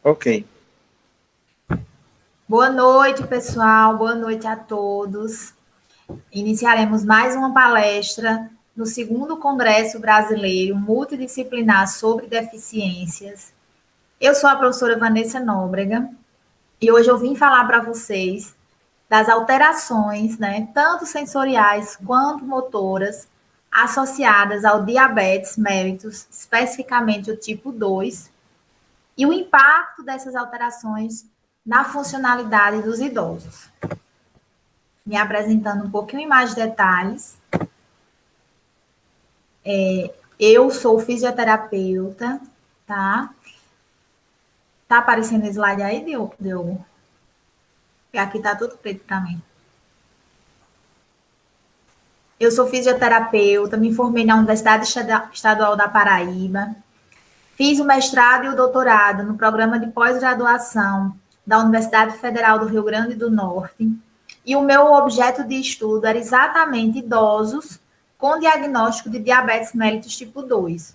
Ok. Boa noite, pessoal. Boa noite a todos. Iniciaremos mais uma palestra no segundo Congresso Brasileiro Multidisciplinar sobre Deficiências. Eu sou a professora Vanessa Nóbrega e hoje eu vim falar para vocês das alterações, tanto sensoriais quanto motoras, associadas ao diabetes mellitus, especificamente o tipo 2, e o impacto dessas alterações na funcionalidade dos idosos. Me apresentando um pouquinho em mais detalhes. Eu sou fisioterapeuta, tá? Tá aparecendo o slide aí, Diogo? Porque aqui tá tudo preto para mim. Eu sou fisioterapeuta, me formei na Universidade Estadual da Paraíba, fiz o mestrado e o doutorado no programa de pós-graduação da Universidade Federal do Rio Grande do Norte, e o meu objeto de estudo era exatamente idosos com diagnóstico de diabetes mellitus tipo 2.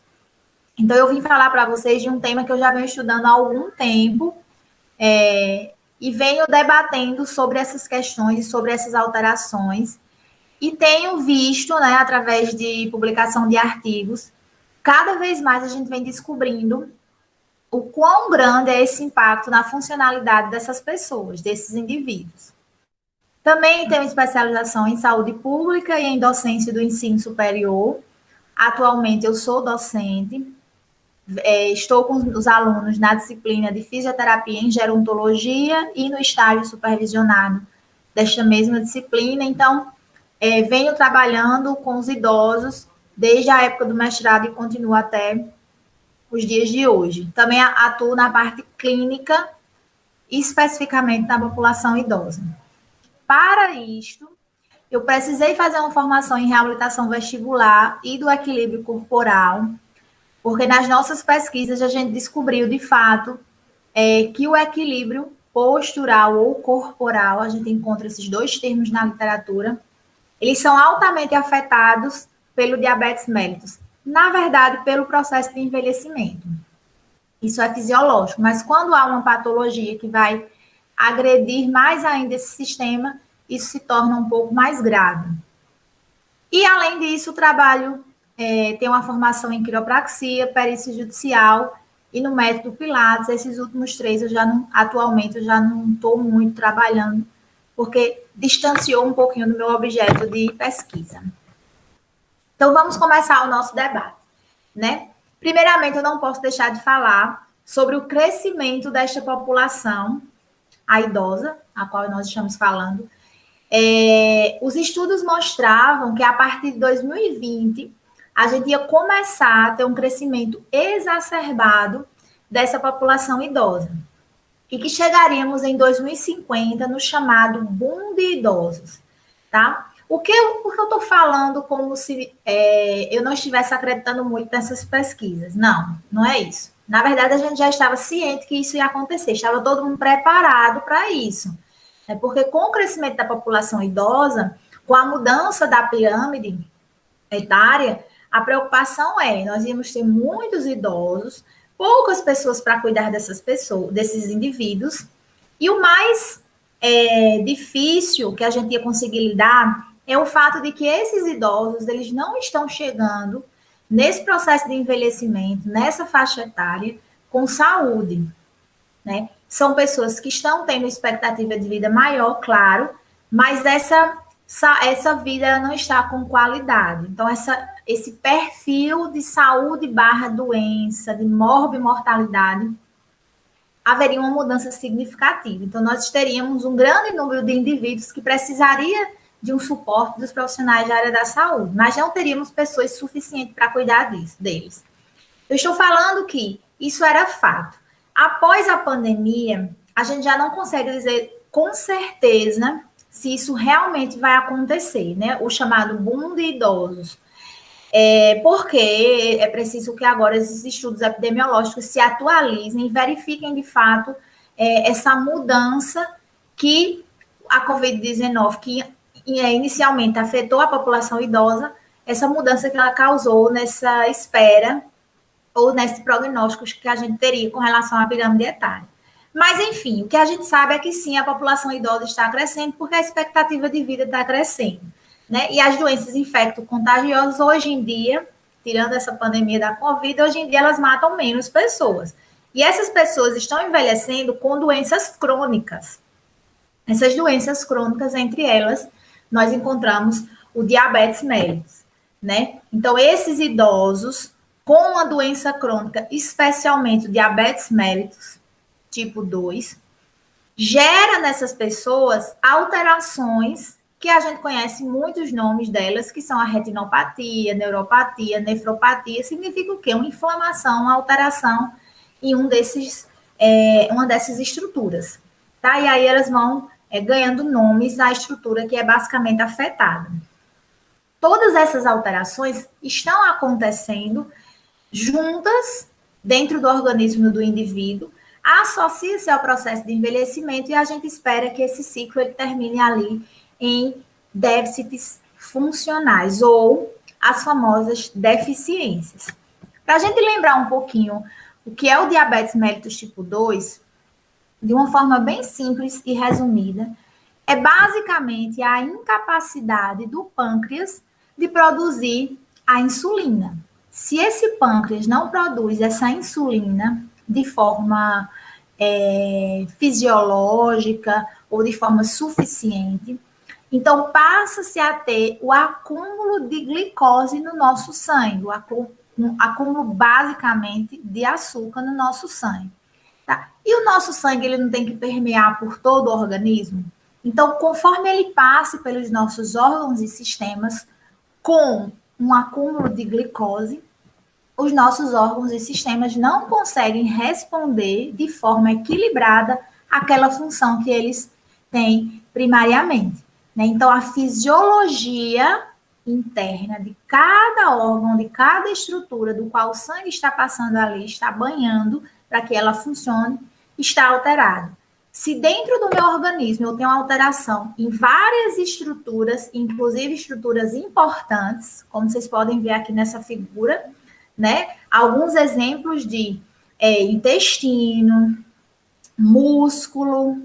Então, eu vim falar para vocês de um tema que eu já venho estudando há algum tempo, e venho debatendo sobre essas questões e sobre essas alterações, e tenho visto, através de publicação de artigos, cada vez mais a gente vem descobrindo o quão grande é esse impacto na funcionalidade dessas pessoas, desses indivíduos. Também tenho especialização em saúde pública e em docência do ensino superior. Atualmente eu sou docente, estou com os alunos na disciplina de fisioterapia em gerontologia e no estágio supervisionado desta mesma disciplina. Então, venho trabalhando com os idosos desde a época do mestrado e continuo até os dias de hoje. Também atuo na parte clínica, especificamente na população idosa. Para isto, eu precisei fazer uma formação em reabilitação vestibular e do equilíbrio corporal, porque nas nossas pesquisas a gente descobriu, de fato, que o equilíbrio postural ou corporal, a gente encontra esses dois termos na literatura, eles são altamente afetados pelo diabetes mellitus. Na verdade, pelo processo de envelhecimento. Isso é fisiológico, mas quando há uma patologia que vai agredir mais ainda esse sistema, isso se torna um pouco mais grave. E, além disso, o trabalho tem uma formação em quiropraxia, perícia judicial e no método Pilates. Esses últimos 3, atualmente, eu já não estou muito trabalhando, porque distanciou um pouquinho do meu objeto de pesquisa. Então, vamos começar o nosso debate, Primeiramente, eu não posso deixar de falar sobre o crescimento desta população, a idosa, a qual nós estamos falando. Os estudos mostravam que, a partir de 2020, a gente ia começar a ter um crescimento exacerbado dessa população idosa. E que chegaríamos em 2050 no chamado boom de idosos, tá? Por que eu estou falando como se eu não estivesse acreditando muito nessas pesquisas? Não, não é isso. Na verdade, a gente já estava ciente que isso ia acontecer, estava todo mundo preparado para isso. Porque com o crescimento da população idosa, com a mudança da pirâmide etária, a preocupação nós íamos ter muitos idosos, poucas pessoas para cuidar dessas pessoas, desses indivíduos, e o mais difícil que a gente ia conseguir lidar é o fato de que esses idosos, eles não estão chegando nesse processo de envelhecimento, nessa faixa etária, com saúde, São pessoas que estão tendo expectativa de vida maior, claro, mas essa vida não está com qualidade. Então, esse perfil de saúde / doença, de morbimortalidade, haveria uma mudança significativa. Então, nós teríamos um grande número de indivíduos que precisaria de um suporte dos profissionais da área da saúde, mas não teríamos pessoas suficientes para cuidar deles. Eu estou falando que isso era fato. Após a pandemia, a gente já não consegue dizer com certeza se isso realmente vai acontecer, O chamado boom de idosos. Porque é preciso que agora esses estudos epidemiológicos se atualizem e verifiquem, de fato, essa mudança que a Covid-19, que inicialmente afetou a população idosa, essa mudança que ela causou nessa espera ou nesse prognóstico que a gente teria com relação à pirâmide etária. Mas, enfim, o que a gente sabe é que sim, a população idosa está crescendo porque a expectativa de vida está crescendo, né? E as doenças infecto-contagiosas, hoje em dia, tirando essa pandemia da Covid, hoje em dia elas matam menos pessoas. E essas pessoas estão envelhecendo com doenças crônicas. Essas doenças crônicas, entre elas, nós encontramos o diabetes mellitus, né? Então, esses idosos com uma doença crônica, especialmente o diabetes mellitus, tipo 2, gera nessas pessoas alterações que a gente conhece muitos nomes delas, que são a retinopatia, neuropatia, nefropatia, significa o quê? Uma inflamação, uma alteração em uma dessas estruturas. Tá? E aí elas vão ganhando nomes na estrutura que é basicamente afetada. Todas essas alterações estão acontecendo juntas dentro do organismo do indivíduo, associa-se ao processo de envelhecimento e a gente espera que esse ciclo ele termine ali em déficits funcionais ou as famosas deficiências. Para a gente lembrar um pouquinho o que é o diabetes mellitus tipo 2, de uma forma bem simples e resumida, é basicamente a incapacidade do pâncreas de produzir a insulina. Se esse pâncreas não produz essa insulina de forma fisiológica ou de forma suficiente, então passa-se a ter o acúmulo de glicose no nosso sangue, um acúmulo basicamente de açúcar no nosso sangue. Tá? E o nosso sangue ele não tem que permear por todo o organismo? Então, conforme ele passe pelos nossos órgãos e sistemas com um acúmulo de glicose, os nossos órgãos e sistemas não conseguem responder de forma equilibrada àquela função que eles têm primariamente. Né? Então, a fisiologia interna de cada órgão, de cada estrutura do qual o sangue está passando ali, está banhando para que ela funcione, está alterada. Se dentro do meu organismo eu tenho alteração em várias estruturas, inclusive estruturas importantes, como vocês podem ver aqui nessa figura, né? Alguns exemplos de intestino, músculo,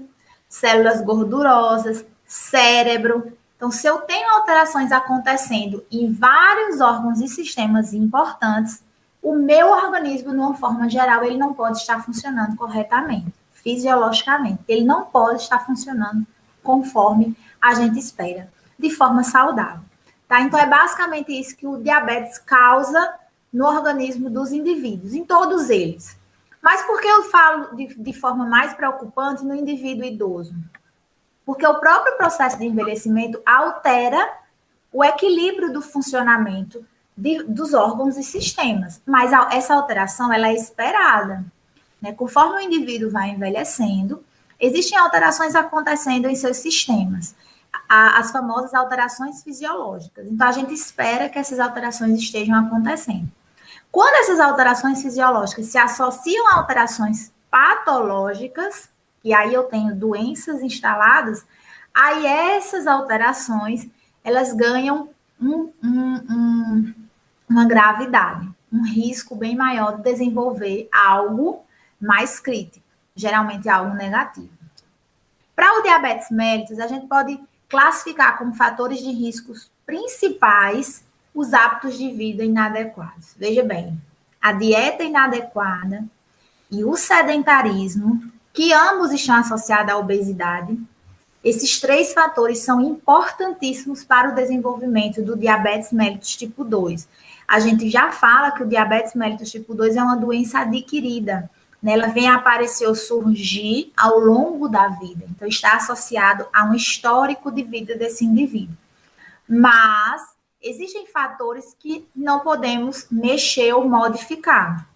células gordurosas, cérebro. Então, se eu tenho alterações acontecendo em vários órgãos e sistemas importantes, o meu organismo, de uma forma geral, ele não pode estar funcionando corretamente, fisiologicamente. Ele não pode estar funcionando conforme a gente espera, de forma saudável. Tá? Então, é basicamente isso que o diabetes causa no organismo dos indivíduos, em todos eles. Mas por que eu falo de forma mais preocupante no indivíduo idoso? Porque o próprio processo de envelhecimento altera o equilíbrio do funcionamento dos órgãos e sistemas. Mas essa alteração ela é esperada. Né? Conforme o indivíduo vai envelhecendo, existem alterações acontecendo em seus sistemas. As famosas alterações fisiológicas. Então, a gente espera que essas alterações estejam acontecendo. Quando essas alterações fisiológicas se associam a alterações patológicas, e aí eu tenho doenças instaladas, aí essas alterações, elas ganham uma gravidade, um risco bem maior de desenvolver algo mais crítico, geralmente algo negativo. Para o diabetes mellitus, a gente pode classificar como fatores de riscos principais os hábitos de vida inadequados. Veja bem, a dieta inadequada e o sedentarismo, que ambos estão associados à obesidade, esses três fatores são importantíssimos para o desenvolvimento do diabetes mellitus tipo 2. A gente já fala que o diabetes mellitus tipo 2 é uma doença adquirida, né? Ela vem a aparecer ou surgir ao longo da vida. Então, está associado a um histórico de vida desse indivíduo. Mas existem fatores que não podemos mexer ou modificar,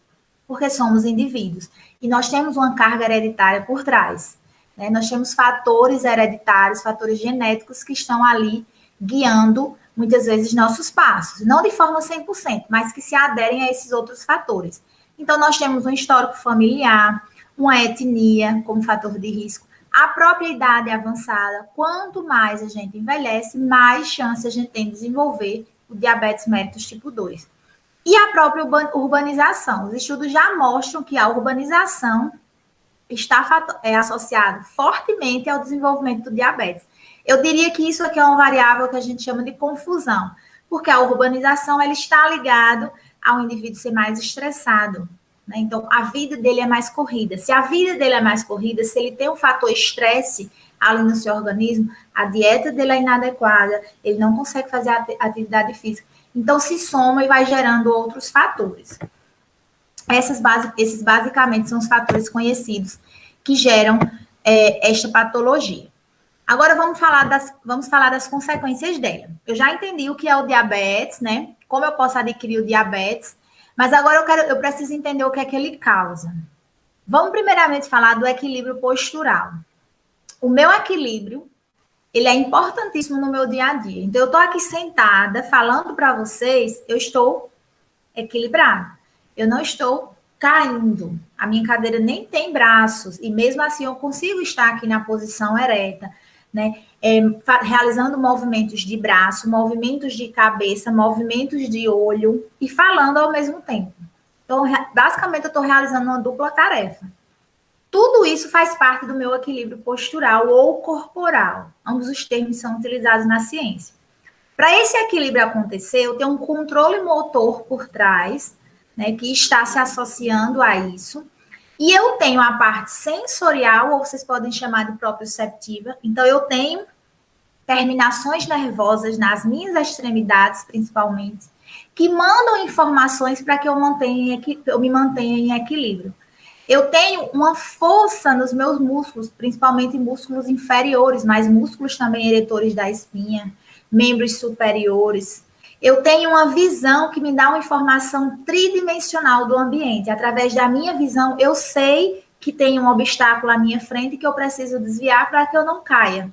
porque somos indivíduos. E nós temos uma carga hereditária por trás. Né? Nós temos fatores hereditários, fatores genéticos que estão ali guiando, muitas vezes, nossos passos. Não de forma 100%, mas que se aderem a esses outros fatores. Então, nós temos um histórico familiar, uma etnia como fator de risco, a própria idade avançada. Quanto mais a gente envelhece, mais chance a gente tem de desenvolver o diabetes mellitus tipo 2. E a própria urbanização. Os estudos já mostram que a urbanização está associado fortemente ao desenvolvimento do diabetes. Eu diria que isso aqui é uma variável que a gente chama de confusão, porque a urbanização ela está ligada ao indivíduo ser mais estressado, né? Então, a vida dele é mais corrida. Se a vida dele é mais corrida, se ele tem um fator estresse ali no seu organismo, a dieta dele é inadequada, ele não consegue fazer atividade física. Então, se soma e vai gerando outros fatores. Esses basicamente são os fatores conhecidos que geram esta patologia. Agora vamos falar das consequências dela. Eu já entendi o que é o diabetes, né? Como eu posso adquirir o diabetes, mas agora eu preciso entender o que é que ele causa. Vamos primeiramente falar do equilíbrio postural. O meu equilíbrio, ele é importantíssimo no meu dia a dia. Então, eu estou aqui sentada falando para vocês, eu estou equilibrada. Eu não estou caindo. A minha cadeira nem tem braços. E mesmo assim, eu consigo estar aqui na posição ereta, né? Realizando movimentos de braço, movimentos de cabeça, movimentos de olho e falando ao mesmo tempo. Então, basicamente, eu estou realizando uma dupla tarefa. Tudo isso faz parte do meu equilíbrio postural ou corporal. Ambos os termos são utilizados na ciência. Para esse equilíbrio acontecer, eu tenho um controle motor por trás, né, que está se associando a isso. E eu tenho a parte sensorial, ou vocês podem chamar de proprioceptiva. Então, eu tenho terminações nervosas nas minhas extremidades, principalmente, que mandam informações para que eu me mantenha em equilíbrio. Eu tenho uma força nos meus músculos, principalmente músculos inferiores, mas músculos também eretores da espinha, membros superiores. Eu tenho uma visão que me dá uma informação tridimensional do ambiente. Através da minha visão, eu sei que tem um obstáculo à minha frente que eu preciso desviar para que eu não caia.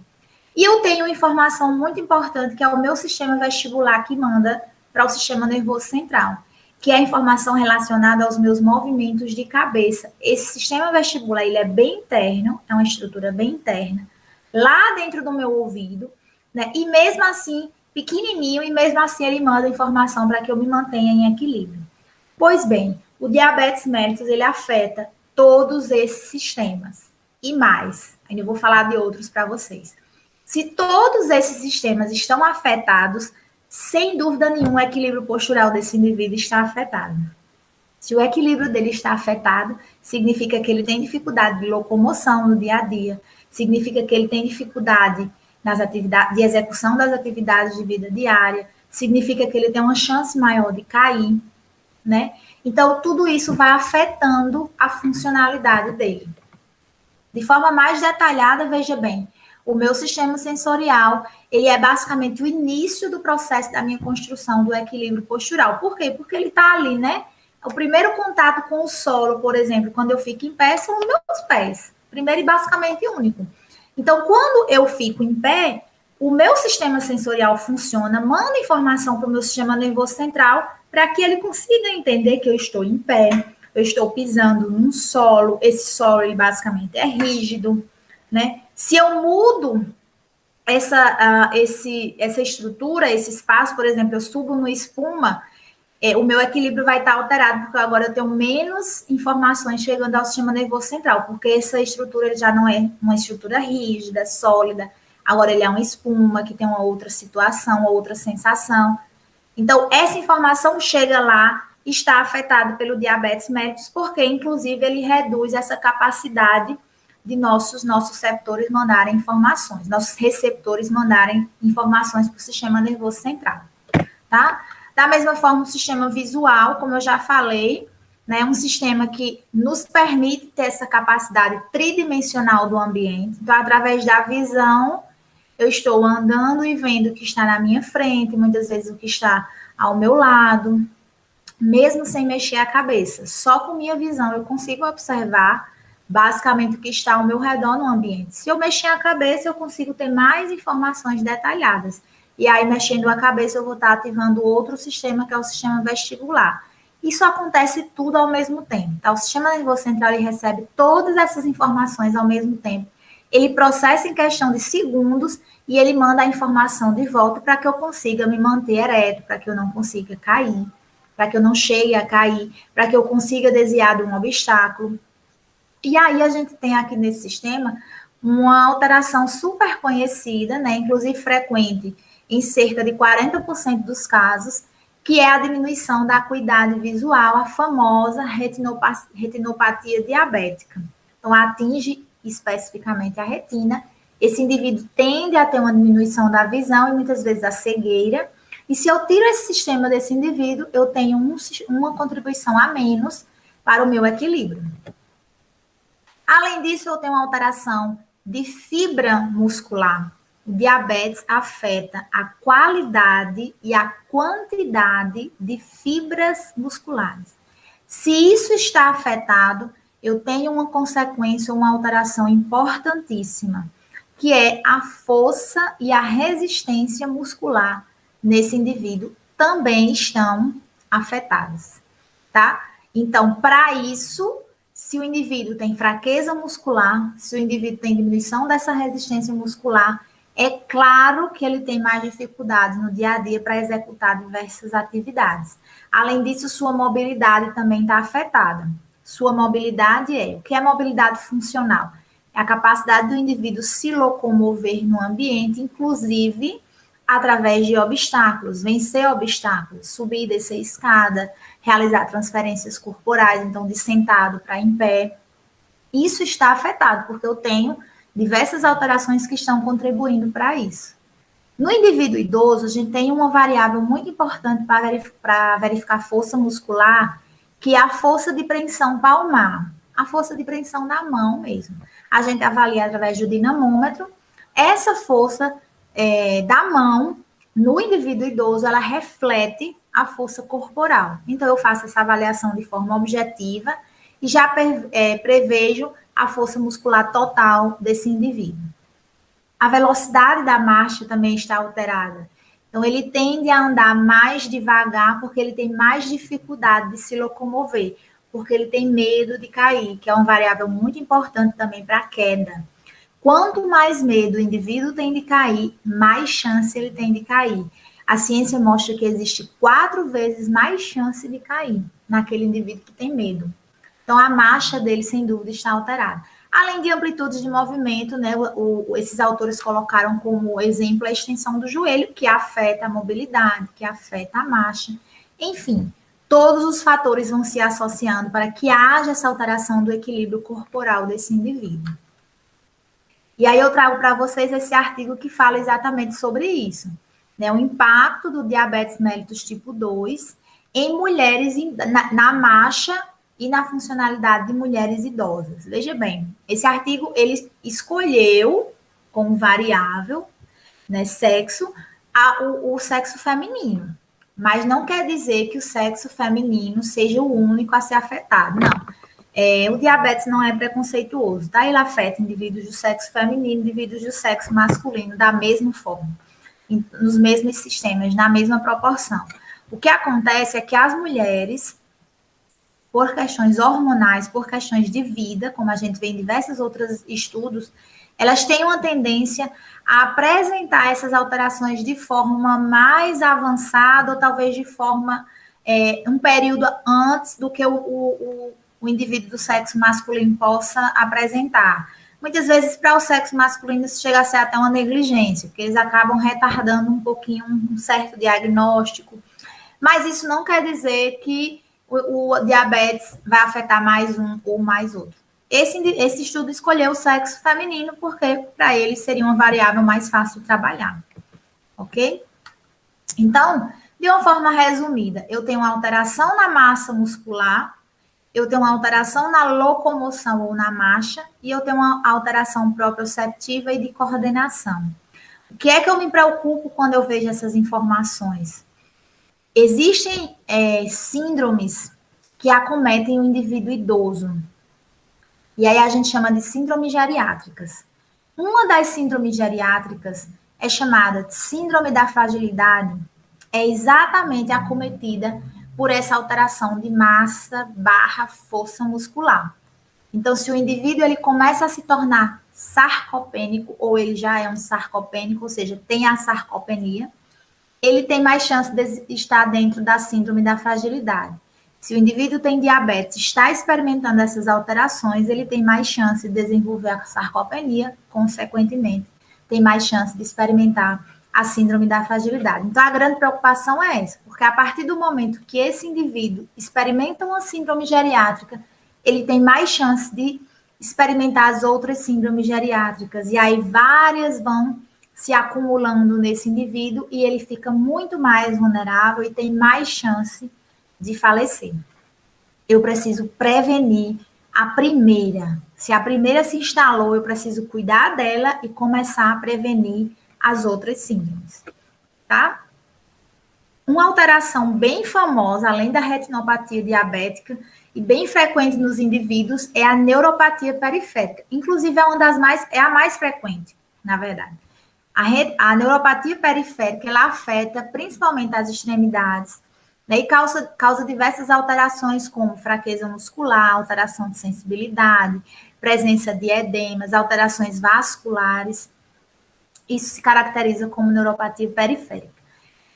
E eu tenho uma informação muito importante, que é o meu sistema vestibular, que manda para o sistema nervoso central, que é a informação relacionada aos meus movimentos de cabeça. Esse sistema vestibular, ele é bem interno, é uma estrutura bem interna, lá dentro do meu ouvido, né? E mesmo assim, pequenininho, e mesmo assim ele manda informação para que eu me mantenha em equilíbrio. Pois bem, o diabetes mellitus, ele afeta todos esses sistemas, e mais, ainda vou falar de outros para vocês. Se todos esses sistemas estão afetados, sem dúvida nenhuma, o equilíbrio postural desse indivíduo está afetado. Se o equilíbrio dele está afetado, significa que ele tem dificuldade de locomoção no dia a dia, significa que ele tem dificuldade nas atividades, de execução das atividades de vida diária, significa que ele tem uma chance maior de cair, né? Então, tudo isso vai afetando a funcionalidade dele. De forma mais detalhada, veja bem, o meu sistema sensorial, ele é basicamente o início do processo da minha construção do equilíbrio postural. Por quê? Porque ele está ali, né? O primeiro contato com o solo, por exemplo, quando eu fico em pé, são os meus pés. Primeiro e basicamente único. Então, quando eu fico em pé, o meu sistema sensorial funciona, manda informação para o meu sistema nervoso central para que ele consiga entender que eu estou em pé, eu estou pisando num solo, esse solo ele basicamente é rígido, né? Se eu mudo essa estrutura, esse espaço, por exemplo, eu subo no espuma, o meu equilíbrio vai estar alterado, porque agora eu tenho menos informações chegando ao sistema nervoso central, porque essa estrutura já não é uma estrutura rígida, sólida, agora ele é uma espuma que tem uma outra situação, uma outra sensação. Então, essa informação chega lá, está afetado pelo diabetes mellitus, porque, inclusive, ele reduz essa capacidade de nossos receptores mandarem informações, nossos receptores mandarem informações para o sistema nervoso central, tá? Da mesma forma, o sistema visual, como eu já falei, né, um sistema que nos permite ter essa capacidade tridimensional do ambiente. Então, através da visão, eu estou andando e vendo o que está na minha frente, muitas vezes o que está ao meu lado, mesmo sem mexer a cabeça. Só com minha visão eu consigo observar basicamente o que está ao meu redor no ambiente. Se eu mexer a cabeça, eu consigo ter mais informações detalhadas. E aí, mexendo a cabeça, eu vou estar ativando outro sistema, que é o sistema vestibular. Isso acontece tudo ao mesmo tempo. Tá? O sistema nervoso central ele recebe todas essas informações ao mesmo tempo. Ele processa em questão de segundos e ele manda a informação de volta para que eu consiga me manter ereto, para que eu não consiga cair, para que eu não chegue a cair, para que eu consiga desviar de um obstáculo. E aí a gente tem aqui nesse sistema uma alteração super conhecida, né, inclusive frequente em cerca de 40% dos casos, que é a diminuição da acuidade visual, a famosa retinopatia diabética. Então, atinge especificamente a retina. Esse indivíduo tende a ter uma diminuição da visão e muitas vezes a cegueira. E se eu tiro esse sistema desse indivíduo, eu tenho uma contribuição a menos para o meu equilíbrio. Além disso, eu tenho uma alteração de fibra muscular. O diabetes afeta a qualidade e a quantidade de fibras musculares. Se isso está afetado, eu tenho uma consequência, uma alteração importantíssima, que é a força e a resistência muscular nesse indivíduo também estão afetadas, tá? Então, para isso, se o indivíduo tem fraqueza muscular, se o indivíduo tem diminuição dessa resistência muscular, é claro que ele tem mais dificuldade no dia a dia para executar diversas atividades. Além disso, sua mobilidade também está afetada. Sua mobilidade o que é mobilidade funcional? É a capacidade do indivíduo se locomover no ambiente, inclusive através de obstáculos, vencer obstáculos, subir e descer escada, realizar transferências corporais, então de sentado para em pé. Isso está afetado, porque eu tenho diversas alterações que estão contribuindo para isso. No indivíduo idoso, a gente tem uma variável muito importante para verificar força muscular, que é a força de preensão palmar, a força de preensão da mão mesmo. A gente avalia através do dinamômetro. Essa força da mão, no indivíduo idoso, ela reflete a força corporal. Então, eu faço essa avaliação de forma objetiva e já prevejo a força muscular total desse indivíduo. A velocidade da marcha também está alterada. Então, ele tende a andar mais devagar porque ele tem mais dificuldade de se locomover, porque ele tem medo de cair, que é uma variável muito importante também para a queda. Quanto mais medo o indivíduo tem de cair, mais chance ele tem de cair. A ciência mostra que existe 4 vezes mais chance de cair naquele indivíduo que tem medo. Então, a marcha dele, sem dúvida, está alterada. Além de amplitudes de movimento, né, esses autores colocaram como exemplo a extensão do joelho, que afeta a mobilidade, que afeta a marcha. Enfim, todos os fatores vão se associando para que haja essa alteração do equilíbrio corporal desse indivíduo. E aí eu trago para vocês esse artigo que fala exatamente sobre isso, né, o impacto do diabetes mellitus tipo 2 em mulheres na marcha e na funcionalidade de mulheres idosas. Veja bem, esse artigo ele escolheu como variável, né, sexo, o sexo feminino, mas não quer dizer que o sexo feminino seja o único a ser afetado, não. O diabetes não é preconceituoso, tá? Ele afeta indivíduos do sexo feminino, indivíduos do sexo masculino da mesma forma, nos mesmos sistemas, na mesma proporção. O que acontece é que as mulheres, por questões hormonais, por questões de vida, como a gente vê em diversos outros estudos, elas têm uma tendência a apresentar essas alterações de forma mais avançada, ou talvez de forma, um período antes do que o indivíduo do sexo masculino possa apresentar. Muitas vezes, para o sexo masculino, isso chega a ser até uma negligência, porque eles acabam retardando um pouquinho um certo diagnóstico. Mas isso não quer dizer que o diabetes vai afetar mais um ou mais outro. Esse estudo escolheu o sexo feminino porque para ele seria uma variável mais fácil de trabalhar, ok? Então, de uma forma resumida, eu tenho uma alteração na massa muscular, eu tenho uma alteração na locomoção ou na marcha, e eu tenho uma alteração proprioceptiva e de coordenação. O que é que eu me preocupo quando eu vejo essas informações? Existem síndromes que acometem o indivíduo idoso. E aí a gente chama de síndromes geriátricas. Uma das síndromes geriátricas é chamada de síndrome da fragilidade, é exatamente acometida por essa alteração de massa / força muscular. Então, se o indivíduo ele começa a se tornar sarcopênico, ou ele já é um sarcopênico, ou seja, tem a sarcopenia, ele tem mais chance de estar dentro da síndrome da fragilidade. Se o indivíduo tem diabetes, está experimentando essas alterações, ele tem mais chance de desenvolver a sarcopenia, consequentemente, tem mais chance de experimentar a síndrome da fragilidade. Então, a grande preocupação é essa, porque a partir do momento que esse indivíduo experimenta uma síndrome geriátrica, ele tem mais chance de experimentar as outras síndromes geriátricas, e aí várias vão se acumulando nesse indivíduo e ele fica muito mais vulnerável e tem mais chance de falecer. Eu preciso prevenir a primeira. Se a primeira se instalou, eu preciso cuidar dela e começar a prevenir as outras síndromes, tá? Uma alteração bem famosa, além da retinopatia diabética e bem frequente nos indivíduos, é a neuropatia periférica. Inclusive, é a mais frequente, na verdade. A neuropatia periférica, ela afeta principalmente as extremidades, né, e causa diversas alterações, como fraqueza muscular, alteração de sensibilidade, presença de edemas, alterações vasculares. Isso se caracteriza como neuropatia periférica.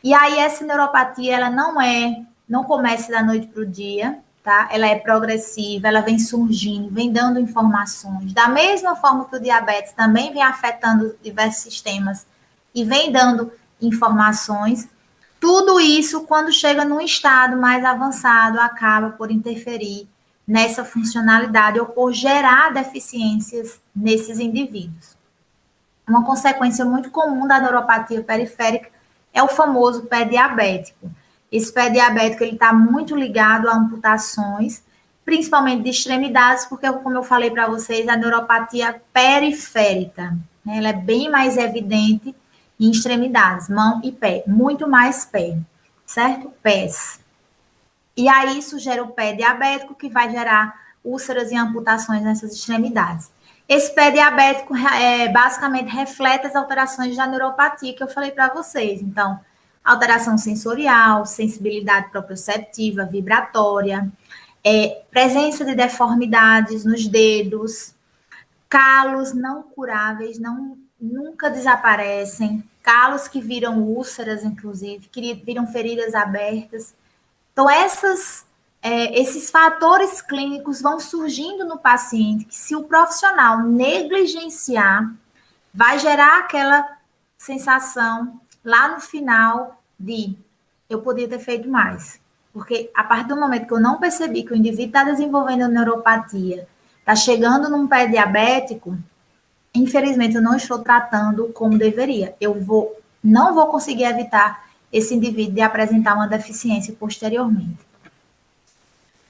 E aí, essa neuropatia, ela não começa da noite para o dia, tá? Ela é progressiva, ela vem surgindo, vem dando informações. Da mesma forma que o diabetes também vem afetando diversos sistemas e vem dando informações, tudo isso, quando chega num estado mais avançado, acaba por interferir nessa funcionalidade ou por gerar deficiências nesses indivíduos. Uma consequência muito comum da neuropatia periférica é o famoso pé diabético. Esse pé diabético está muito ligado a amputações, principalmente de extremidades, porque, como eu falei para vocês, a neuropatia periférica, né, ela é bem mais evidente em extremidades, mão e pé, muito mais pé, certo? Pés. E aí isso gera o pé diabético, que vai gerar úlceras e amputações nessas extremidades. Esse pé diabético basicamente reflete as alterações da neuropatia que eu falei para vocês. Então, alteração sensorial, sensibilidade proprioceptiva, vibratória, presença de deformidades nos dedos, calos não curáveis, nunca desaparecem, calos que viram úlceras, inclusive, que viram feridas abertas. Então, esses fatores clínicos vão surgindo no paciente que, se o profissional negligenciar, vai gerar aquela sensação lá no final de eu podia ter feito mais. Porque a partir do momento que eu não percebi que o indivíduo está desenvolvendo neuropatia, está chegando num pé diabético, infelizmente eu não estou tratando como deveria. Não vou conseguir evitar esse indivíduo de apresentar uma deficiência posteriormente.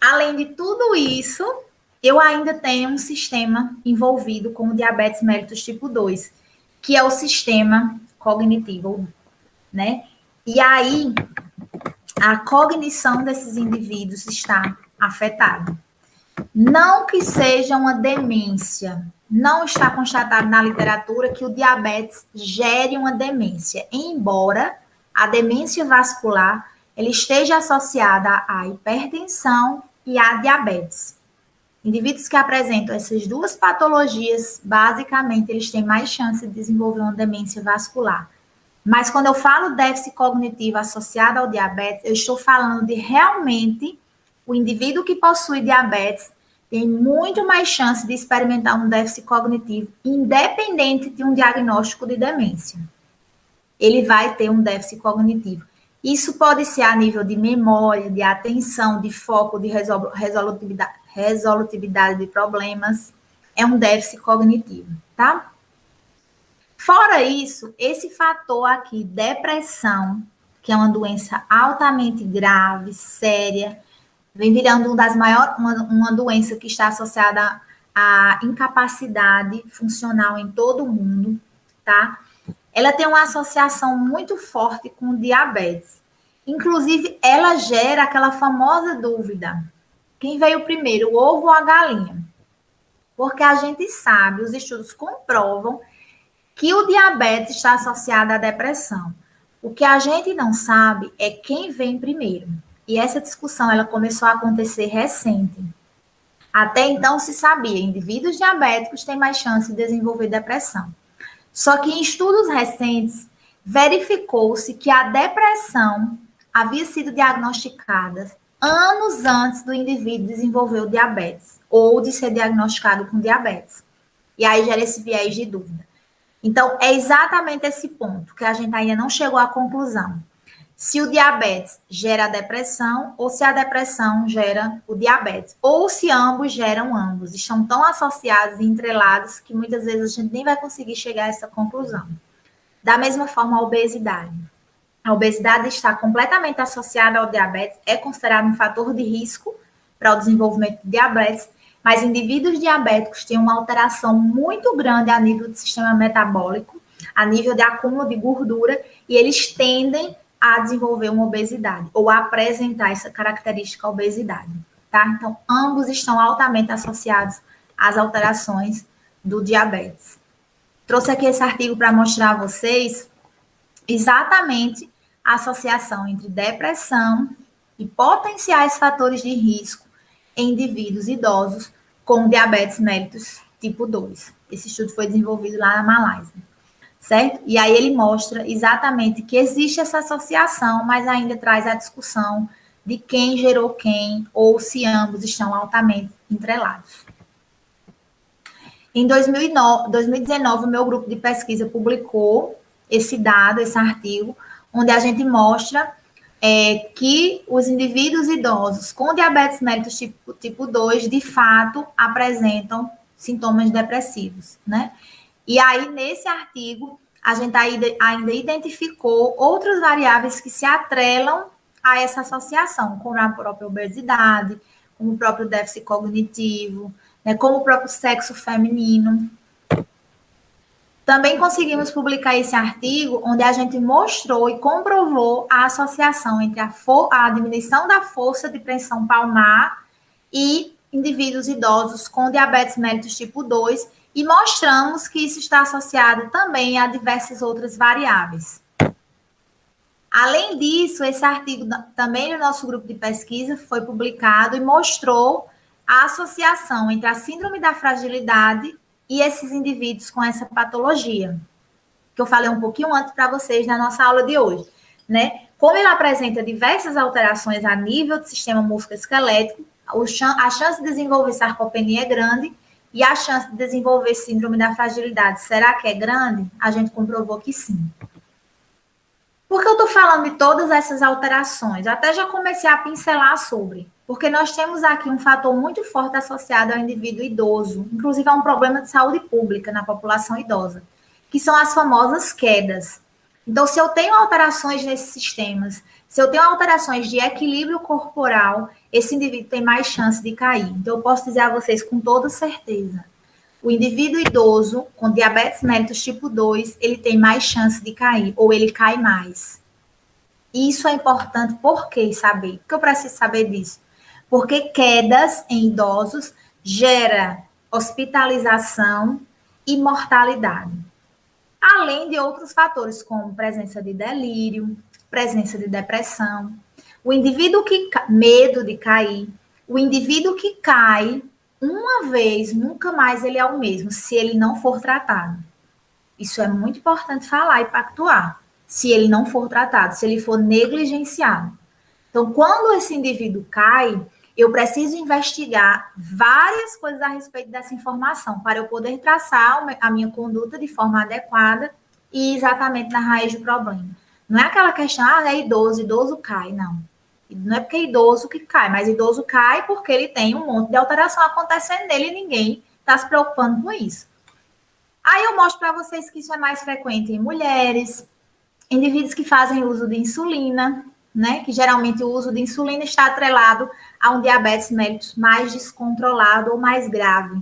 Além de tudo isso, eu ainda tenho um sistema envolvido com o diabetes mellitus tipo 2, que é o sistema cognitivo, né? E aí, a cognição desses indivíduos está afetada. Não que seja uma demência, não está constatado na literatura que o diabetes gere uma demência, embora a demência vascular ela esteja associada à hipertensão e à diabetes. Indivíduos que apresentam essas duas patologias, basicamente, eles têm mais chance de desenvolver uma demência vascular. Mas quando eu falo déficit cognitivo associado ao diabetes, eu estou falando de realmente o indivíduo que possui diabetes tem muito mais chance de experimentar um déficit cognitivo, independente de um diagnóstico de demência. Ele vai ter um déficit cognitivo. Isso pode ser a nível de memória, de atenção, de foco, de resolutividade de problemas. É um déficit cognitivo, tá? Fora isso, esse fator aqui, depressão, que é uma doença altamente grave, séria, vem virando uma doença que está associada à incapacidade funcional em todo o mundo, tá? Ela tem uma associação muito forte com o diabetes. Inclusive, ela gera aquela famosa dúvida: quem veio primeiro, o ovo ou a galinha? Porque a gente sabe, os estudos comprovam que o diabetes está associado à depressão. O que a gente não sabe é quem vem primeiro. E essa discussão ela começou a acontecer recente. Até então se sabia, indivíduos diabéticos têm mais chance de desenvolver depressão. Só que em estudos recentes, verificou-se que a depressão havia sido diagnosticada anos antes do indivíduo desenvolver o diabetes ou de ser diagnosticado com diabetes. E aí gera esse viés de dúvida. Então, é exatamente esse ponto que a gente ainda não chegou à conclusão. Se o diabetes gera a depressão ou se a depressão gera o diabetes. Ou se ambos geram ambos. Estão tão associados e entrelados que muitas vezes a gente nem vai conseguir chegar a essa conclusão. Da mesma forma, a obesidade. A obesidade está completamente associada ao diabetes, é considerado um fator de risco para o desenvolvimento de diabetes, mas indivíduos diabéticos têm uma alteração muito grande a nível do sistema metabólico, a nível de acúmulo de gordura, e eles tendem a desenvolver uma obesidade, ou a apresentar essa característica obesidade, tá? Então, ambos estão altamente associados às alterações do diabetes. Trouxe aqui esse artigo para mostrar a vocês exatamente a associação entre depressão e potenciais fatores de risco em indivíduos idosos com diabetes mellitus tipo 2. Esse estudo foi desenvolvido lá na Malásia, certo? E aí ele mostra exatamente que existe essa associação, mas ainda traz a discussão de quem gerou quem ou se ambos estão altamente entrelados. Em 2019, o meu grupo de pesquisa publicou esse dado, esse artigo, onde a gente mostra que os indivíduos idosos com diabetes mellitus tipo 2, de fato, apresentam sintomas depressivos, né? E aí, nesse artigo, a gente ainda identificou outras variáveis que se atrelam a essa associação, como a própria obesidade, como o próprio déficit cognitivo, né, como o próprio sexo feminino. Também conseguimos publicar esse artigo onde a gente mostrou e comprovou a associação entre a diminuição da força de pressão palmar e indivíduos idosos com diabetes mellitus tipo 2 e mostramos que isso está associado também a diversas outras variáveis. Além disso, esse artigo também no nosso grupo de pesquisa foi publicado e mostrou a associação entre a síndrome da fragilidade e esses indivíduos com essa patologia, que eu falei um pouquinho antes para vocês na nossa aula de hoje, né? Como ele apresenta diversas alterações a nível do sistema musculoesquelético, a chance de desenvolver sarcopenia é grande e a chance de desenvolver síndrome da fragilidade, será que é grande? A gente comprovou que sim. Por que eu estou falando de todas essas alterações? Eu até já comecei a pincelar sobre, porque nós temos aqui um fator muito forte associado ao indivíduo idoso, inclusive a um problema de saúde pública na população idosa, que são as famosas quedas. Então, se eu tenho alterações nesses sistemas, se eu tenho alterações de equilíbrio corporal, esse indivíduo tem mais chance de cair. Então, eu posso dizer a vocês com toda certeza, o indivíduo idoso com diabetes mellitus tipo 2, ele tem mais chance de cair, ou ele cai mais. Isso é importante, por que saber? Por que eu preciso saber disso? Porque quedas em idosos gera hospitalização e mortalidade. Além de outros fatores, como presença de delírio, presença de depressão. O indivíduo que medo de cair, o indivíduo que cai uma vez, nunca mais ele é o mesmo, se ele não for tratado. Isso é muito importante falar e pactuar. Se ele não for tratado, se ele for negligenciado. Então, quando esse indivíduo cai, eu preciso investigar várias coisas a respeito dessa informação para eu poder traçar a minha conduta de forma adequada e exatamente na raiz do problema. Não é aquela questão, é idoso cai, não. Não é porque é idoso que cai, mas idoso cai porque ele tem um monte de alteração acontecendo nele e ninguém está se preocupando com isso. Aí eu mostro para vocês que isso é mais frequente em mulheres, indivíduos que fazem uso de insulina, né? Que geralmente o uso de insulina está atrelado a um diabetes mellitus mais descontrolado ou mais grave.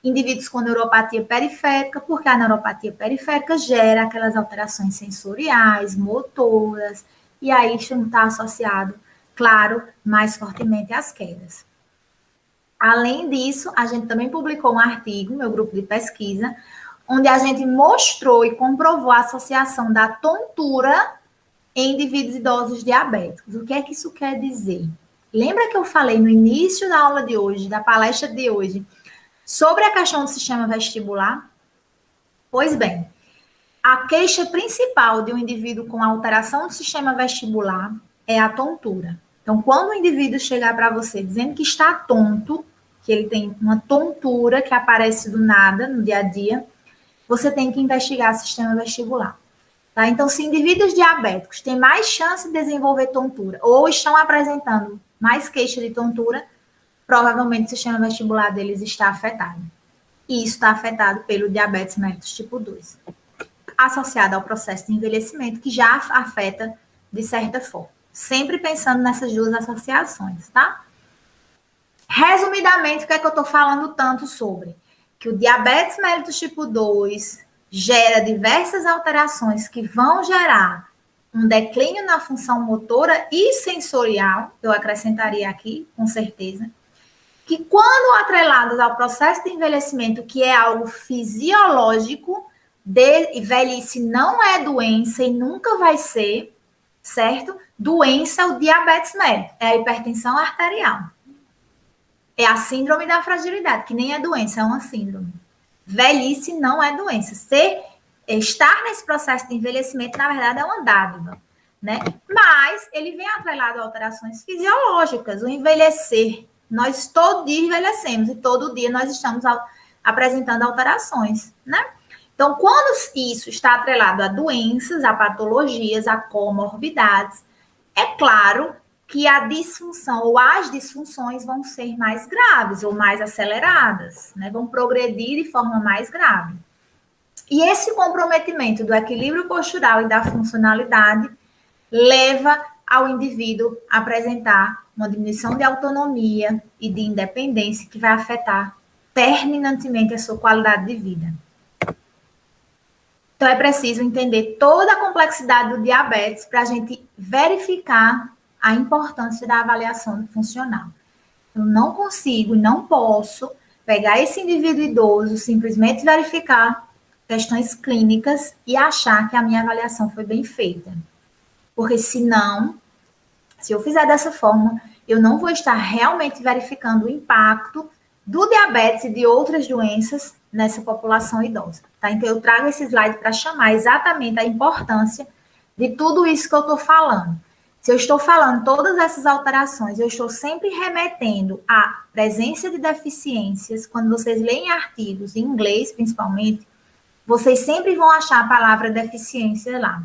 Indivíduos com neuropatia periférica, porque a neuropatia periférica gera aquelas alterações sensoriais, motoras, e aí isso não está associado, claro, mais fortemente às quedas. Além disso, a gente também publicou um artigo, meu grupo de pesquisa, onde a gente mostrou e comprovou a associação da tontura em indivíduos idosos diabéticos. O que é que isso quer dizer? Lembra que eu falei no início da aula de hoje, da palestra de hoje, sobre a questão do sistema vestibular? Pois bem, a queixa principal de um indivíduo com alteração do sistema vestibular é a tontura. Então, quando o indivíduo chegar para você dizendo que está tonto, que ele tem uma tontura que aparece do nada no dia a dia, você tem que investigar o sistema vestibular. Tá? Então, se indivíduos diabéticos têm mais chance de desenvolver tontura ou estão apresentando mais queixa de tontura, provavelmente o sistema vestibular deles está afetado. E isso está afetado pelo diabetes mellitus tipo 2, associado ao processo de envelhecimento, que já afeta de certa forma. Sempre pensando nessas duas associações, tá? Resumidamente, o que é que eu estou falando tanto sobre? Que o diabetes mellitus tipo 2 gera diversas alterações que vão gerar um declínio na função motora e sensorial, eu acrescentaria aqui, com certeza, que quando atrelados ao processo de envelhecimento, que é algo fisiológico, velhice não é doença e nunca vai ser, certo? Doença é o diabetes mellitus, é a hipertensão arterial. É a síndrome da fragilidade, que nem é doença, é uma síndrome. Velhice não é doença. Estar nesse processo de envelhecimento, na verdade, é uma dádiva, né? Mas ele vem atrelado a alterações fisiológicas, o envelhecer. Nós todo dia envelhecemos e todo dia nós estamos apresentando alterações, né? Então, quando isso está atrelado a doenças, a patologias, a comorbidades, é claro que a disfunção ou as disfunções vão ser mais graves ou mais aceleradas, né? Vão progredir de forma mais grave. E esse comprometimento do equilíbrio postural e da funcionalidade leva ao indivíduo a apresentar uma diminuição de autonomia e de independência que vai afetar terminantemente a sua qualidade de vida. Então, é preciso entender toda a complexidade do diabetes para a gente verificar a importância da avaliação funcional. Eu não consigo e não posso pegar esse indivíduo idoso, simplesmente verificar questões clínicas e achar que a minha avaliação foi bem feita. Porque senão, se eu fizer dessa forma, eu não vou estar realmente verificando o impacto do diabetes e de outras doenças nessa população idosa, tá? Então, eu trago esse slide para chamar exatamente a importância de tudo isso que eu estou falando. Se eu estou falando todas essas alterações, eu estou sempre remetendo à presença de deficiências. Quando vocês leem artigos, em inglês principalmente, vocês sempre vão achar a palavra deficiência lá.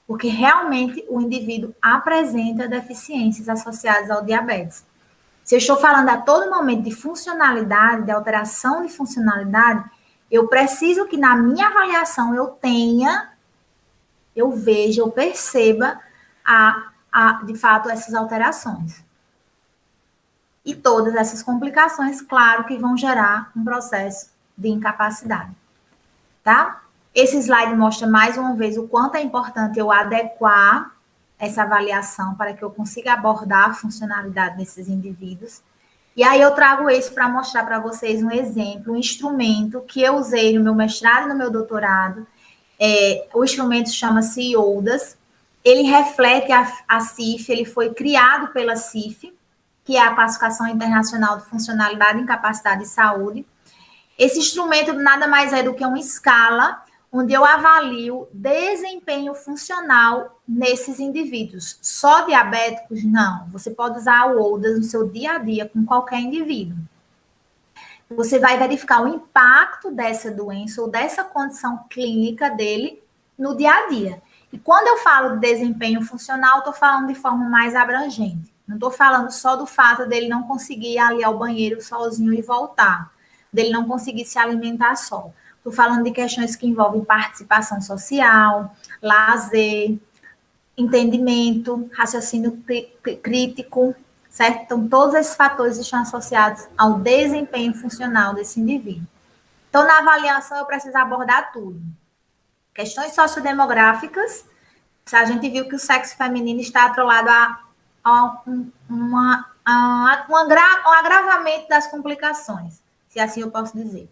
Porque realmente o indivíduo apresenta deficiências associadas ao diabetes. Se eu estou falando a todo momento de funcionalidade, de alteração de funcionalidade, eu preciso que na minha avaliação eu veja, eu perceba de fato essas alterações. E todas essas complicações, claro que vão gerar um processo de incapacidade. Tá? Esse slide mostra mais uma vez o quanto é importante eu adequar essa avaliação para que eu consiga abordar a funcionalidade desses indivíduos. E aí eu trago isso para mostrar para vocês um exemplo, um instrumento que eu usei no meu mestrado e no meu doutorado. O instrumento chama-se IODAS. Ele reflete a CIF, ele foi criado pela CIF, que é a Classificação Internacional de Funcionalidade, Incapacidade e Saúde. Esse instrumento nada mais é do que uma escala onde eu avalio desempenho funcional nesses indivíduos. Só diabéticos? Não. Você pode usar o ODAS no seu dia a dia com qualquer indivíduo. Você vai verificar o impacto dessa doença ou dessa condição clínica dele no dia a dia. E quando eu falo de desempenho funcional, estou falando de forma mais abrangente. Não estou falando só do fato dele não conseguir ir ali ao banheiro sozinho e voltar, dele não conseguir se alimentar só. Estou falando de questões que envolvem participação social, lazer, entendimento, raciocínio crítico, certo? Então, todos esses fatores estão associados ao desempenho funcional desse indivíduo. Então, na avaliação, eu preciso abordar tudo. Questões sociodemográficas, a gente viu que o sexo feminino está atrelado a um agravamento das complicações, se assim eu posso dizer.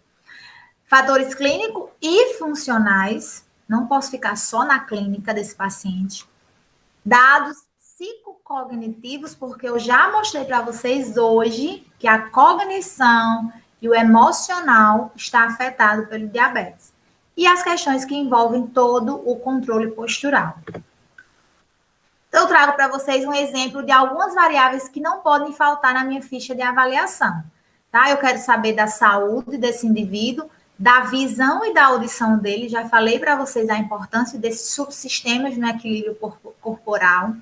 Fatores clínicos e funcionais, não posso ficar só na clínica desse paciente. Dados psicocognitivos, porque eu já mostrei para vocês hoje que a cognição e o emocional está afetado pelo diabetes. E as questões que envolvem todo o controle postural. Eu trago para vocês um exemplo de algumas variáveis que não podem faltar na minha ficha de avaliação, tá? Eu quero saber da saúde desse indivíduo, da visão e da audição dele. Já falei para vocês a importância desses subsistemas no equilíbrio corporal.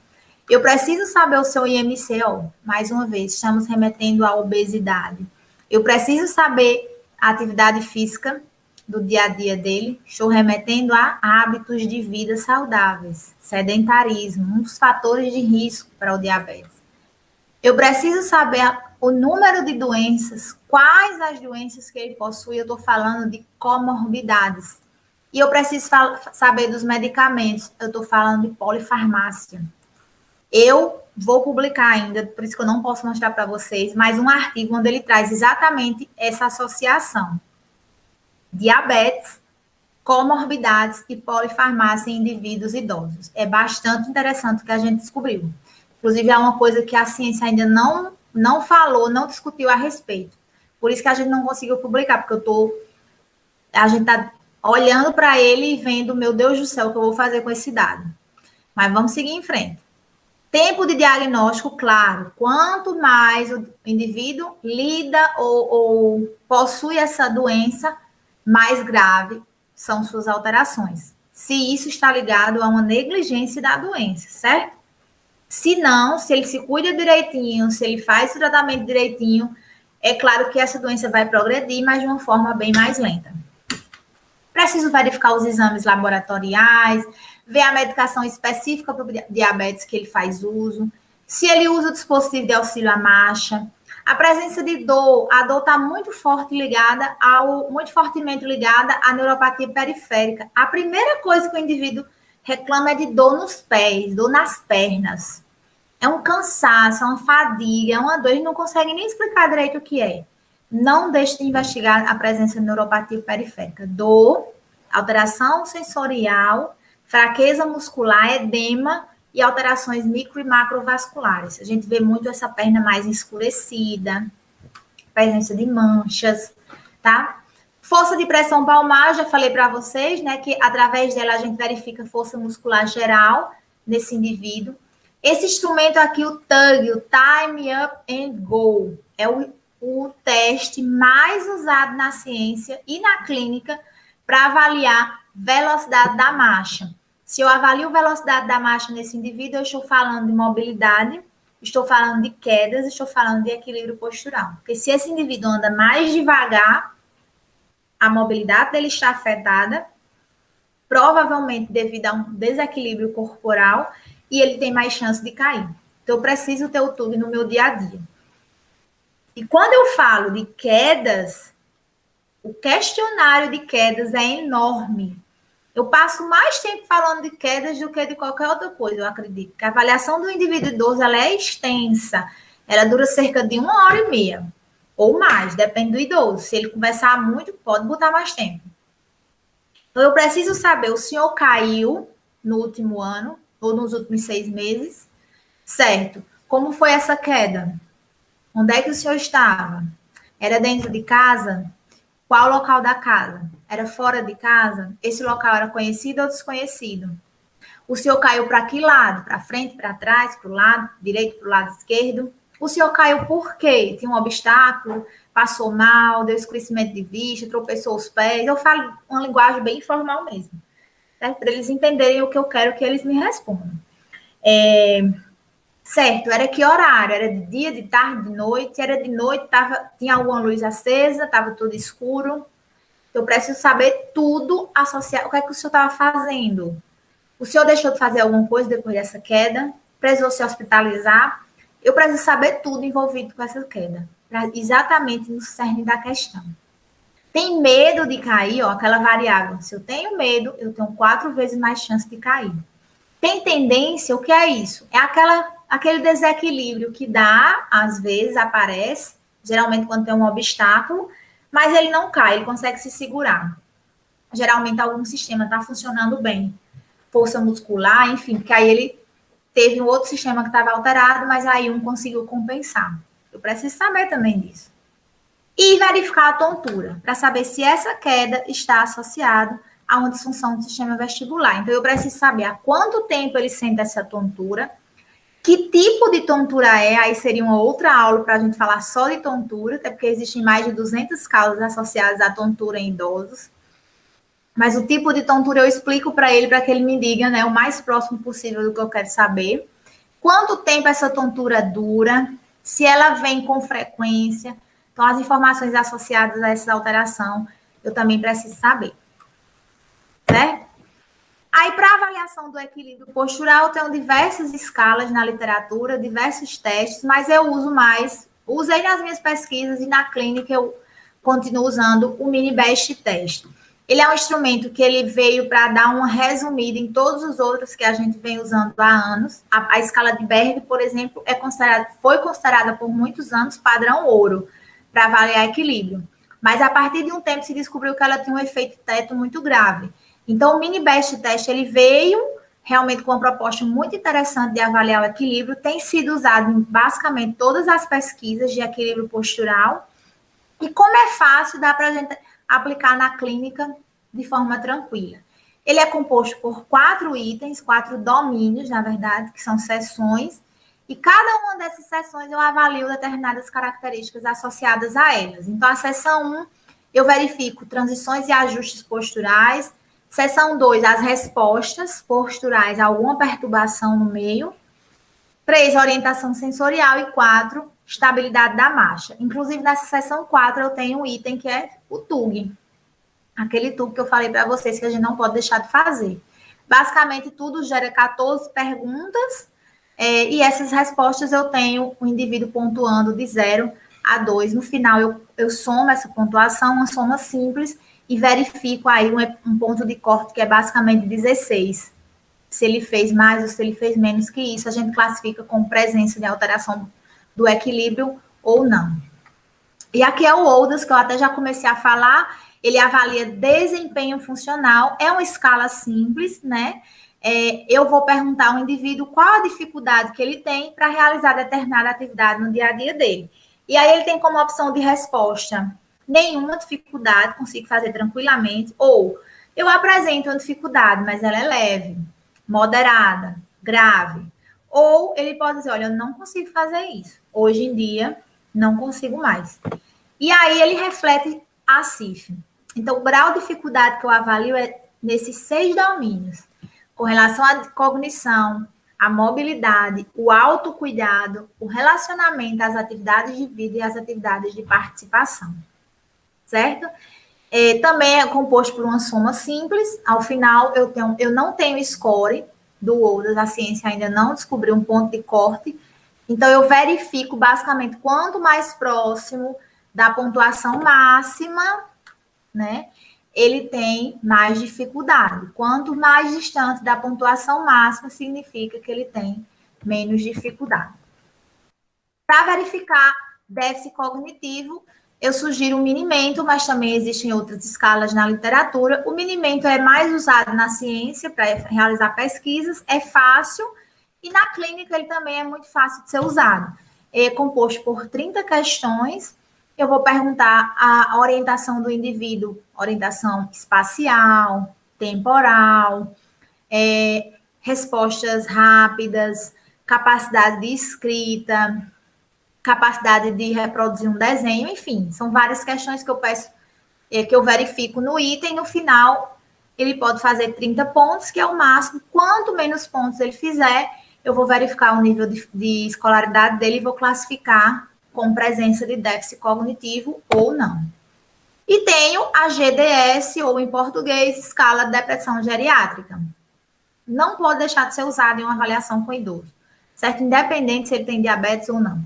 Eu preciso saber o seu IMC, mais uma vez, estamos remetendo à obesidade. Eu preciso saber a atividade física do dia a dia dele, estou remetendo a hábitos de vida saudáveis, sedentarismo, um dos fatores de risco para o diabetes. Eu preciso saber o número de doenças, quais as doenças que ele possui, eu estou falando de comorbidades. E eu preciso saber dos medicamentos, eu estou falando de polifarmácia. Eu vou publicar ainda, por isso que eu não posso mostrar para vocês, mais um artigo onde ele traz exatamente essa associação. Diabetes, comorbidades e polifarmácia em indivíduos idosos. É bastante interessante o que a gente descobriu. Inclusive, é uma coisa que a ciência ainda não falou, não discutiu a respeito. Por isso que a gente não conseguiu publicar, porque a gente está olhando para ele e vendo, meu Deus do céu, o que eu vou fazer com esse dado. Mas vamos seguir em frente. Tempo de diagnóstico, claro. Quanto mais o indivíduo lida ou possui essa doença, mais grave são suas alterações. Se isso está ligado a uma negligência da doença, certo? Se não, se ele se cuida direitinho, se ele faz o tratamento direitinho, é claro que essa doença vai progredir, mas de uma forma bem mais lenta. Preciso verificar os exames laboratoriais, ver a medicação específica para o diabetes que ele faz uso, se ele usa o dispositivo de auxílio à marcha. A presença de dor, a dor está muito fortemente ligada à neuropatia periférica. A primeira coisa que o indivíduo reclama é de dor nos pés, dor nas pernas. É um cansaço, é uma fadiga, é uma dor, ele não consegue nem explicar direito o que é. Não deixe de investigar a presença de neuropatia periférica. Dor, alteração sensorial, fraqueza muscular, edema e alterações micro e macrovasculares. A gente vê muito essa perna mais escurecida, presença de manchas, tá? Força de pressão palmar, já falei para vocês, né, que através dela a gente verifica força muscular geral nesse indivíduo. Esse instrumento aqui, o TUG, o Time Up and Go, é o teste mais usado na ciência e na clínica para avaliar velocidade da marcha. Se eu avalio a velocidade da marcha nesse indivíduo, eu estou falando de mobilidade, estou falando de quedas, estou falando de equilíbrio postural. Porque se esse indivíduo anda mais devagar, a mobilidade dele está afetada, provavelmente devido a um desequilíbrio corporal, e ele tem mais chance de cair. Então, eu preciso ter o TUG no meu dia a dia. E quando eu falo de quedas, o questionário de quedas é enorme. Eu passo mais tempo falando de quedas do que de qualquer outra coisa, eu acredito. Que a avaliação do indivíduo idoso ela é extensa. Ela dura cerca de 1h30 ou mais, depende do idoso. Se ele conversar muito, pode botar mais tempo. Então, eu preciso saber, o senhor caiu no último ano ou nos últimos 6 meses, certo? Como foi essa queda? Onde é que o senhor estava? Era dentro de casa? Qual o local da casa? Era fora de casa? Esse local era conhecido ou desconhecido? O senhor caiu para que lado? Para frente, para trás, para o lado direito, para o lado esquerdo? O senhor caiu por quê? Tinha um obstáculo? Passou mal? Deu escurecimento de vista? Tropeçou os pés? Eu falo uma linguagem bem informal mesmo, né? Para eles entenderem o que eu quero que eles me respondam. Certo, era que horário? Era de dia, de tarde, de noite? Era de noite, tinha alguma luz acesa, estava tudo escuro. Eu preciso saber tudo associado. O que é que o senhor estava fazendo? O senhor deixou de fazer alguma coisa depois dessa queda? Precisou se hospitalizar? Eu preciso saber tudo envolvido com essa queda, exatamente no cerne da questão. Tem medo de cair? Aquela variável. Se eu tenho medo, eu tenho 4 vezes mais chance de cair. Tem tendência? O que é isso? É aquele desequilíbrio que às vezes aparece, geralmente quando tem um obstáculo, mas ele não cai, ele consegue se segurar. Geralmente algum sistema está funcionando bem. Força muscular, enfim, porque aí ele teve um outro sistema que estava alterado, mas aí um conseguiu compensar. Eu preciso saber também disso. E verificar a tontura, para saber se essa queda está associada a uma disfunção do sistema vestibular. Então, eu preciso saber há quanto tempo ele sente essa tontura, que tipo de tontura é, aí seria uma outra aula para a gente falar só de tontura, até porque existem mais de 200 causas associadas à tontura em idosos. Mas o tipo de tontura eu explico para que ele me diga, né, o mais próximo possível do que eu quero saber. Quanto tempo essa tontura dura, se ela vem com frequência. Então, as informações associadas a essa alteração, eu também preciso saber. Certo? Aí, para avaliação do equilíbrio postural, eu tenho diversas escalas na literatura, diversos testes, mas eu usei nas minhas pesquisas e na clínica eu continuo usando o Mini Best Test. Ele é um instrumento que ele veio para dar uma resumida em todos os outros que a gente vem usando há anos. A escala de Berg, por exemplo, foi considerada por muitos anos padrão ouro para avaliar equilíbrio. Mas a partir de um tempo se descobriu que ela tinha um efeito teto muito grave. Então, o Mini Best Test ele veio realmente com uma proposta muito interessante de avaliar o equilíbrio, tem sido usado em basicamente todas as pesquisas de equilíbrio postural. E como é fácil, dá para a gente aplicar na clínica de forma tranquila. Ele é composto por 4 itens, 4 domínios, na verdade, que são seções, e cada uma dessas seções eu avalio determinadas características associadas a elas. Então, a seção 1, eu verifico transições e ajustes posturais. Seção 2, as respostas posturais a alguma perturbação no meio. 3, orientação sensorial. E 4, estabilidade da marcha. Inclusive, nessa seção 4, eu tenho um item que é o TUG. Aquele TUG que eu falei para vocês que a gente não pode deixar de fazer. Basicamente, tudo gera 14 perguntas, e essas respostas eu tenho o indivíduo pontuando de 0 a 2. No final, eu somo essa pontuação, uma soma simples, e verifico aí um ponto de corte que é basicamente 16. Se ele fez mais ou se ele fez menos que isso, a gente classifica como presença de alteração do equilíbrio ou não. E aqui é o OUDAS, que eu até já comecei a falar. Ele avalia desempenho funcional, é uma escala simples, né? Eu vou perguntar ao indivíduo qual a dificuldade que ele tem para realizar determinada atividade no dia a dia dele. E aí ele tem como opção de resposta nenhuma dificuldade, consigo fazer tranquilamente, ou eu apresento uma dificuldade, mas ela é leve, moderada, grave. Ou ele pode dizer, olha, eu não consigo fazer isso. Hoje em dia, não consigo mais. E aí ele reflete a CIF. Então, o grau de dificuldade que eu avalio é nesses 6 domínios, com relação à cognição, à mobilidade, o autocuidado, o relacionamento, as atividades de vida e as atividades de participação. Certo? Também é composto por uma soma simples. Ao final, eu não tenho score do OUDAS, a ciência ainda não descobriu um ponto de corte. Então, eu verifico, basicamente, quanto mais próximo da pontuação máxima, né, ele tem mais dificuldade. Quanto mais distante da pontuação máxima, significa que ele tem menos dificuldade. Para verificar déficit cognitivo, eu sugiro o Minimento, mas também existem outras escalas na literatura. O Minimento é mais usado na ciência para realizar pesquisas, é fácil, e na clínica ele também é muito fácil de ser usado. É composto por 30 questões. Eu vou perguntar a orientação do indivíduo, orientação espacial, temporal, respostas rápidas, capacidade de escrita, capacidade de reproduzir um desenho, enfim, são várias questões que eu peço, que eu verifico no item. No final, ele pode fazer 30 pontos, que é o máximo. Quanto menos pontos ele fizer, eu vou verificar o nível de escolaridade dele e vou classificar com presença de déficit cognitivo ou não. E tenho a GDS, ou em português, escala de depressão geriátrica. Não pode deixar de ser usado em uma avaliação com idoso, certo? Independente se ele tem diabetes ou não.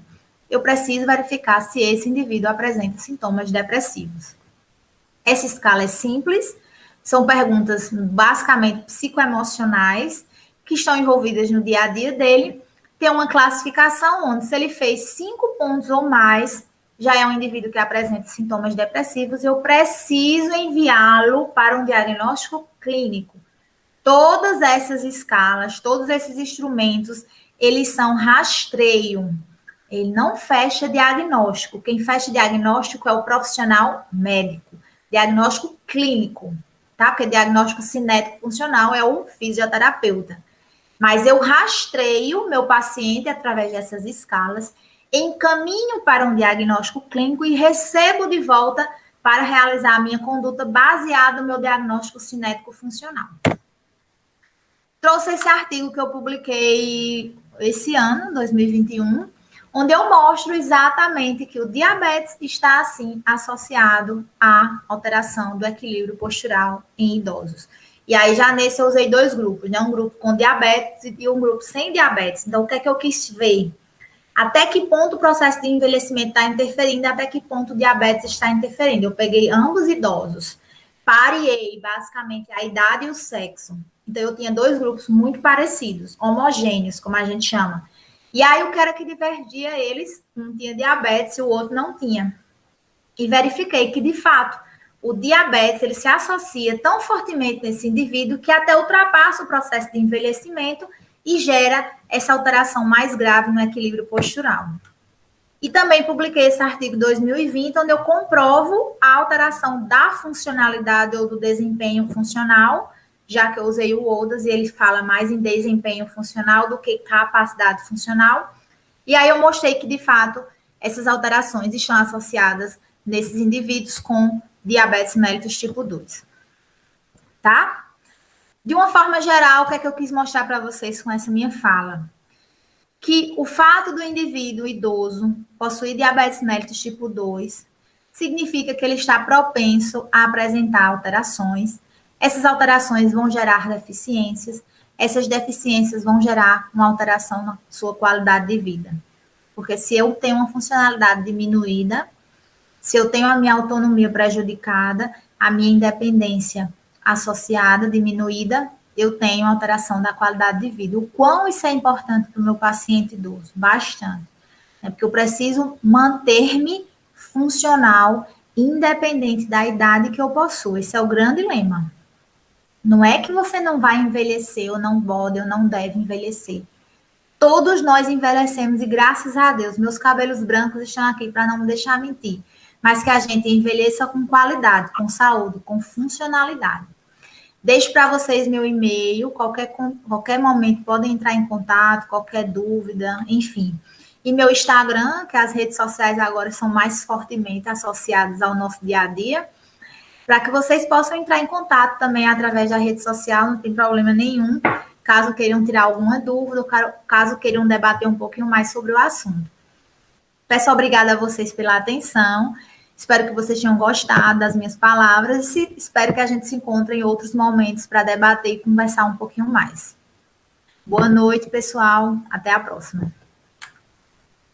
Eu preciso verificar se esse indivíduo apresenta sintomas depressivos. Essa escala é simples, são perguntas basicamente psicoemocionais que estão envolvidas no dia a dia dele. Tem uma classificação onde, se ele fez 5 pontos ou mais, já é um indivíduo que apresenta sintomas depressivos, eu preciso enviá-lo para um diagnóstico clínico. Todas essas escalas, todos esses instrumentos, eles são rastreio. Ele não fecha diagnóstico. Quem fecha diagnóstico é o profissional médico. Diagnóstico clínico, tá? Porque diagnóstico cinético funcional é o fisioterapeuta. Mas eu rastreio meu paciente através dessas escalas, encaminho para um diagnóstico clínico e recebo de volta para realizar a minha conduta baseada no meu diagnóstico cinético funcional. Trouxe esse artigo que eu publiquei esse ano, 2021, onde eu mostro exatamente que o diabetes está, assim, associado à alteração do equilíbrio postural em idosos. E aí, já nesse, eu usei 2 grupos, né? Um grupo com diabetes e um grupo sem diabetes. Então, o que é que eu quis ver? Até que ponto o processo de envelhecimento está interferindo, até que ponto o diabetes está interferindo. Eu peguei ambos idosos, pareei, basicamente, a idade e o sexo. Então, eu tinha 2 grupos muito parecidos, homogêneos, como a gente chama. E aí, o que era que divergia eles, um tinha diabetes e o outro não tinha. E verifiquei que, de fato, o diabetes ele se associa tão fortemente nesse indivíduo que até ultrapassa o processo de envelhecimento e gera essa alteração mais grave no equilíbrio postural. E também publiquei esse artigo 2020, onde eu comprovo a alteração da funcionalidade ou do desempenho funcional, já que eu usei o ODAS e ele fala mais em desempenho funcional do que capacidade funcional. E aí eu mostrei que, de fato, essas alterações estão associadas nesses indivíduos com diabetes mellitus tipo 2. Tá? De uma forma geral, o que é que eu quis mostrar para vocês com essa minha fala? Que o fato do indivíduo idoso possuir diabetes mellitus tipo 2 significa que ele está propenso a apresentar alterações. Essas alterações vão gerar deficiências. Essas deficiências vão gerar uma alteração na sua qualidade de vida. Porque se eu tenho uma funcionalidade diminuída, se eu tenho a minha autonomia prejudicada, a minha independência associada, diminuída, eu tenho alteração da qualidade de vida. O quão isso é importante para o meu paciente idoso? Bastante. Porque eu preciso manter-me funcional, independente da idade que eu possuo. Esse é o grande lema. Não é que você não vai envelhecer, ou não pode, ou não deve envelhecer. Todos nós envelhecemos e, graças a Deus, meus cabelos brancos estão aqui para não me deixar mentir. Mas que a gente envelheça com qualidade, com saúde, com funcionalidade. Deixo para vocês meu e-mail, qualquer momento podem entrar em contato, qualquer dúvida, enfim. E meu Instagram, que as redes sociais agora são mais fortemente associadas ao nosso dia a dia, para que vocês possam entrar em contato também através da rede social, não tem problema nenhum, caso queiram tirar alguma dúvida, caso queiram debater um pouquinho mais sobre o assunto. Peço obrigada a vocês pela atenção. Espero que vocês tenham gostado das minhas palavras e espero que a gente se encontre em outros momentos para debater e conversar um pouquinho mais. Boa noite, pessoal. Até a próxima.